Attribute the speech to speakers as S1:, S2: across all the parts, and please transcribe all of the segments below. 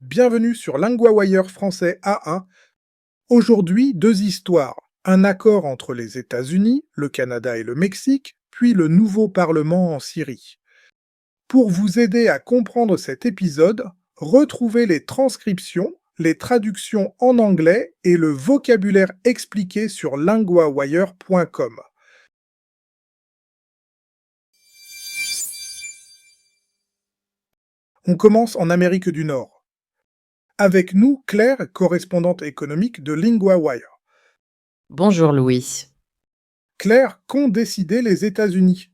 S1: Bienvenue sur LinguaWire français A1. Aujourd'hui, deux histoires. Un accord entre les États-Unis, le Canada et le Mexique, puis le nouveau Parlement en Syrie. Pour vous aider à comprendre cet épisode, retrouvez les transcriptions, les traductions en anglais et le vocabulaire expliqué sur linguawire.com. On commence en Amérique du Nord. Avec nous, Claire, correspondante économique de LinguaWire.
S2: Bonjour Louis.
S1: Claire, qu'ont décidé les États-Unis?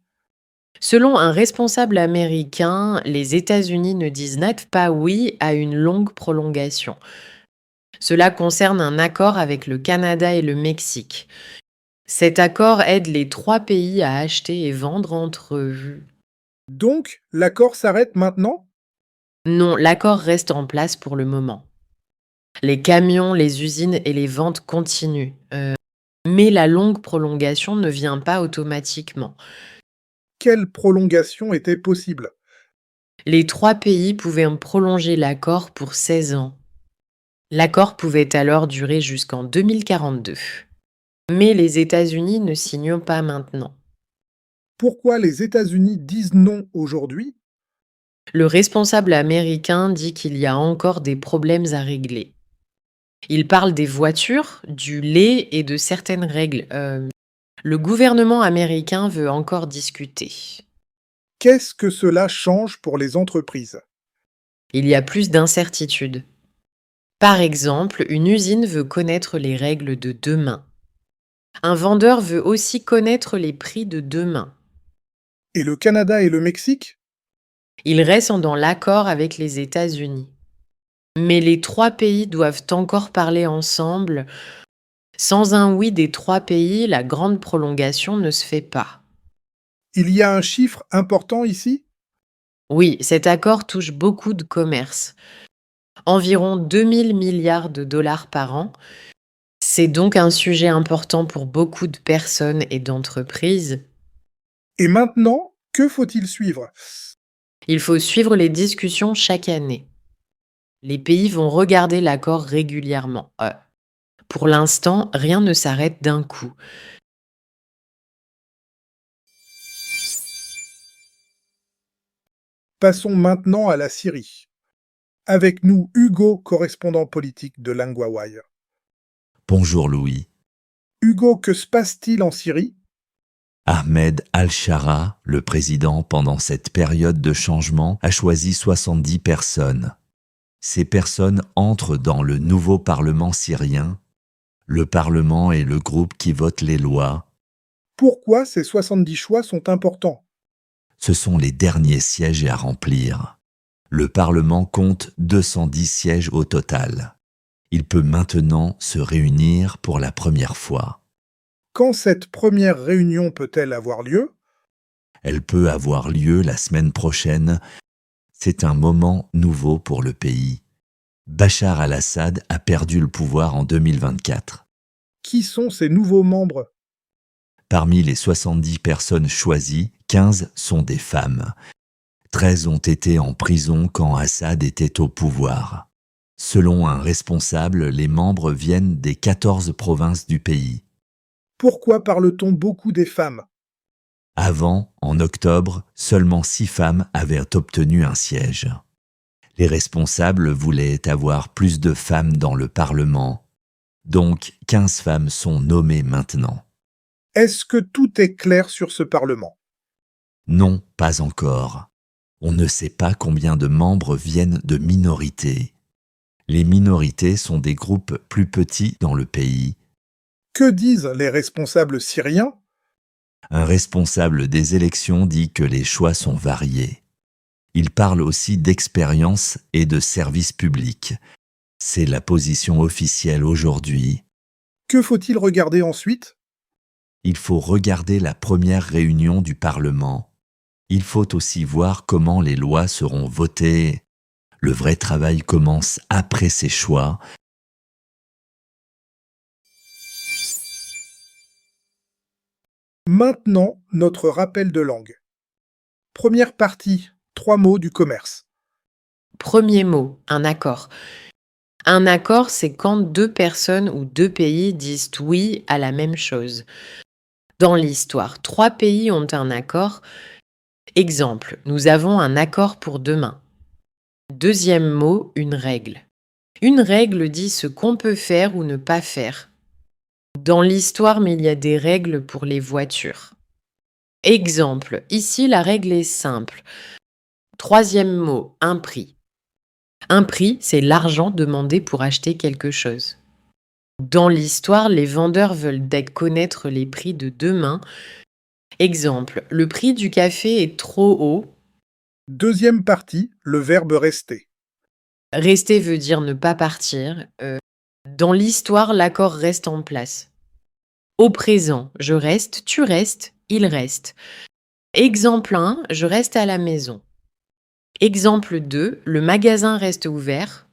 S2: Selon un responsable américain, les États-Unis ne disent net pas oui à une longue prolongation. Cela concerne un accord avec le Canada et le Mexique. Cet accord aide les trois pays à acheter et vendre entre eux.
S1: Donc, l'accord s'arrête maintenant?
S2: Non, l'accord reste en place pour le moment. Les camions, les usines et les ventes continuent. Mais la longue prolongation ne vient pas automatiquement.
S1: Quelle prolongation était possible?
S2: Les trois pays pouvaient prolonger l'accord pour 16 ans. L'accord pouvait alors durer jusqu'en 2042. Mais les États-Unis ne signent pas maintenant.
S1: Pourquoi les États-Unis disent non aujourd'hui?
S2: Le responsable américain dit qu'il y a encore des problèmes à régler. Il parle des voitures, du lait et de certaines règles. Le gouvernement américain veut encore discuter.
S1: Qu'est-ce que cela change pour les entreprises?
S2: Il y a plus d'incertitudes. Par exemple, une usine veut connaître les règles de demain. Un vendeur veut aussi connaître les prix de demain.
S1: Et le Canada et le Mexique?
S2: Ils restent dans l'accord avec les États-Unis. Mais les trois pays doivent encore parler ensemble. Sans un oui des trois pays, la grande prolongation ne se fait pas.
S1: Il y a un chiffre important ici?
S2: Oui, cet accord touche beaucoup de commerce. Environ 2000 milliards de dollars par an. C'est donc un sujet important pour beaucoup de personnes et d'entreprises.
S1: Et maintenant, que faut-il suivre?
S2: Il faut suivre les discussions chaque année. Les pays vont regarder l'accord régulièrement. Pour l'instant, rien ne s'arrête d'un coup.
S1: Passons maintenant à la Syrie. Avec nous, Hugo, correspondant politique de LinguaWire.
S3: Bonjour Louis.
S1: Hugo, que se passe-t-il en Syrie?
S3: Ahmed al-Shara, le président pendant cette période de changement, a choisi 70 personnes. Ces personnes entrent dans le nouveau Parlement syrien. Le Parlement est le groupe qui vote les lois.
S1: Pourquoi ces 70 choix sont importants?
S3: Ce sont les derniers sièges à remplir. Le Parlement compte 210 sièges au total. Il peut maintenant se réunir pour la première fois.
S1: Quand cette première réunion peut-elle avoir lieu?
S3: Elle peut avoir lieu la semaine prochaine. C'est un moment nouveau pour le pays. Bachar al-Assad a perdu le pouvoir en 2024.
S1: Qui sont ces nouveaux membres?
S3: Parmi les 70 personnes choisies, 15 sont des femmes. 13 ont été en prison quand Assad était au pouvoir. Selon un responsable, les membres viennent des 14 provinces du pays.
S1: Pourquoi parle-t-on beaucoup des femmes?
S3: Avant, en octobre, seulement 6 femmes avaient obtenu un siège. Les responsables voulaient avoir plus de femmes dans le Parlement. Donc, 15 femmes sont nommées maintenant.
S1: Est-ce que tout est clair sur ce Parlement?
S3: Non, pas encore. On ne sait pas combien de membres viennent de minorités. Les minorités sont des groupes plus petits dans le pays.
S1: Que disent les responsables syriens?
S3: Un responsable des élections dit que les choix sont variés. Il parle aussi d'expérience et de services publics. C'est la position officielle aujourd'hui.
S1: Que faut-il regarder ensuite?
S3: Il faut regarder la première réunion du Parlement. Il faut aussi voir comment les lois seront votées. Le vrai travail commence après ces choix.
S1: Maintenant, notre rappel de langue. Première partie, 3 mots du commerce.
S2: Premier mot, un accord. Un accord, c'est quand deux personnes ou deux pays disent oui à la même chose. Dans l'histoire, 3 pays ont un accord. Exemple, nous avons un accord pour demain. Deuxième mot, une règle. Une règle dit ce qu'on peut faire ou ne pas faire. Dans l'histoire, mais il y a des règles pour les voitures. Exemple, ici la règle est simple. Troisième mot, un prix. Un prix, c'est l'argent demandé pour acheter quelque chose. Dans l'histoire, les vendeurs veulent connaître les prix de demain. Exemple, le prix du café est trop haut.
S1: Deuxième partie, le verbe rester.
S2: Rester veut dire ne pas partir. Dans l'histoire, l'accord reste en place. Au présent, je reste, tu restes, il reste. Exemple 1, je reste à la maison. Exemple 2, le magasin reste ouvert.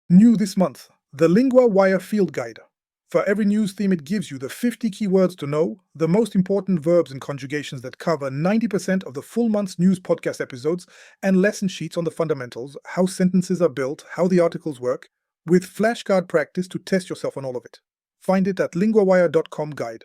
S1: New this month, the Lingua Wire Field Guide. For every news theme, it gives you the 50 keywords to know, the most important verbs and conjugations that cover 90% of the full month's news podcast episodes, and lesson sheets on the fundamentals, how sentences are built, how the articles work, with flashcard practice to test yourself on all of it. Find it at linguawire.com guide.